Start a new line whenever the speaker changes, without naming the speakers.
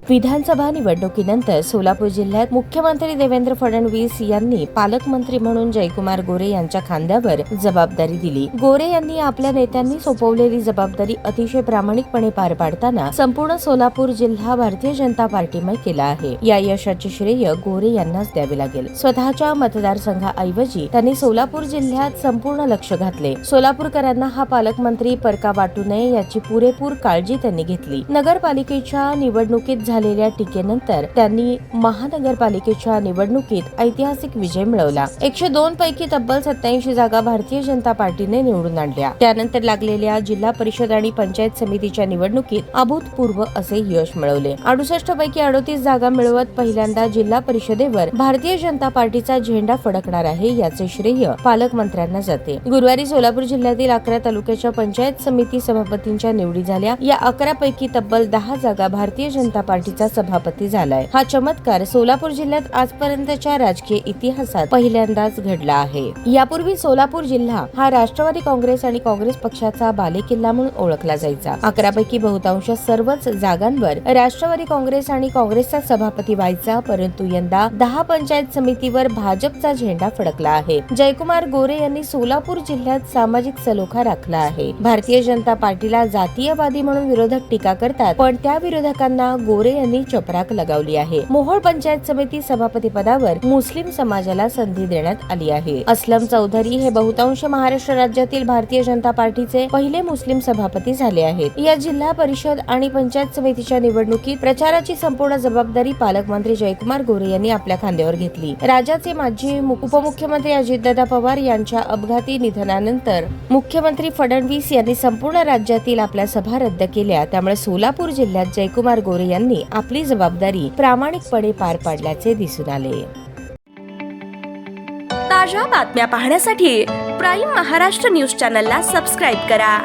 विधानसभा निवडणुकीनंतर सोलापूर जिल्ह्यात मुख्यमंत्री देवेंद्र फडणवीस यांनी पालकमंत्री म्हणून जयकुमार गोरे यांच्या खांद्यावर जबाबदारी दिली। गोरे यांनी आपल्या नेत्यांनी सोपवलेली जबाबदारी अतिशय प्रामाणिकपणे पार पाडताना संपूर्ण सोलापूर जिल्हा भारतीय जनता पार्टीमय केला आहे। या यशाचे श्रेय गोरे यांनाच द्यावे लागेल। स्वतःच्या मतदारसंघाऐवजी त्यांनी सोलापूर जिल्ह्यात संपूर्ण लक्ष घातले। सोलापूरकरांना हा पालकमंत्री परका वाटू नये याची पुरेपूर काळजी त्यांनी घेतली। नगरपालिकेच्या निवडणुकीत झालेल्या टीकेनंतर त्यांनी महानगरपालिकेच्या निवडणुकीत ऐतिहासिक विजय मिळवला। 102 पैकी तब्बल 87 जागा भारतीय जनता पार्टीने निवडून आणल्या। त्यानंतर लागलेल्या जिल्हा परिषद आणि पंचायत समितीच्या निवडणुकीत अभूतपूर्व असे यश मिळवले। 68 पैकी 38 जागा मिळवत पहिल्यांदा जिल्हा परिषदेवर भारतीय जनता पार्टीचा झेंडा फडकणार आहे याचे श्रेय पालकमंत्र्यांना जाते। गुरुवारी सोलापूर जिल्ह्यातील 11 तालुक्याच्या पंचायत समिती सभापतींच्या निवडी झाल्या। या 11 पैकी तब्बल 10 जागा भारतीय जनता पार्टीचा सभापती झालाय। हा चमत्कार सोलापूर जिल्ह्यात आजपर्यंतच्या राजकीय इतिहासात पहिल्यांदाच घडला आहे। यापूर्वी सोलापूर जिल्हा हा राष्ट्रवादी काँग्रेस आणि काँग्रेस पक्षाचा बालेकिल्ला म्हणून ओळखला जायचा। 11 पैकी बहुतांश सर्वच जागांवर राष्ट्रवादी काँग्रेस आणि काँग्रेसचा सभापती व्हायचा, परंतु यंदा 10 पंचायत समितीवर भाजपचा झेंडा फडकला आहे। जयकुमार गोरे यांनी सोलापूर जिल्ह्यात सामाजिक सलोखा राखला आहे। भारतीय जनता पार्टीला जातीयवादी म्हणून विरोधक टीका करतात, पण त्या विरोधकांना गोरे यांनी चपराक लगावली आहे। मोहोळ पंचायत समिती सभापती पदावर मुस्लिम समाजाला संधी देण्यात आली आहे। असलम चौधरी हे बहुतांश महाराष्ट्र राज्यातील भारतीय जनता पार्टीचे पहिले मुस्लिम सभापती झाले आहेत। या जिल्हा परिषद आणि पंचायत समितीच्या निवडणुकीत प्रचाराची संपूर्ण जबाबदारी पालकमंत्री जयकुमार गोरे यांनी आपल्या खांद्यावर घेतली। राज्याचे माजी उपमुख्यमंत्री अजितदादा पवार यांच्या अपघाती निधनानंतर मुख्यमंत्री फडणवीस यांनी संपूर्ण राज्यातील आपल्या सभा रद्द केल्या। त्यामुळे सोलापूर जिल्ह्यात जयकुमार गोरे यांनी आपली जबाबदारी प्रामाणिकपणे पार पाडल्याचे दिसून आले।
ताज्या बातम्या पाहण्यासाठी प्राईम महाराष्ट्र न्यूज चॅनलला सबस्क्राईब करा।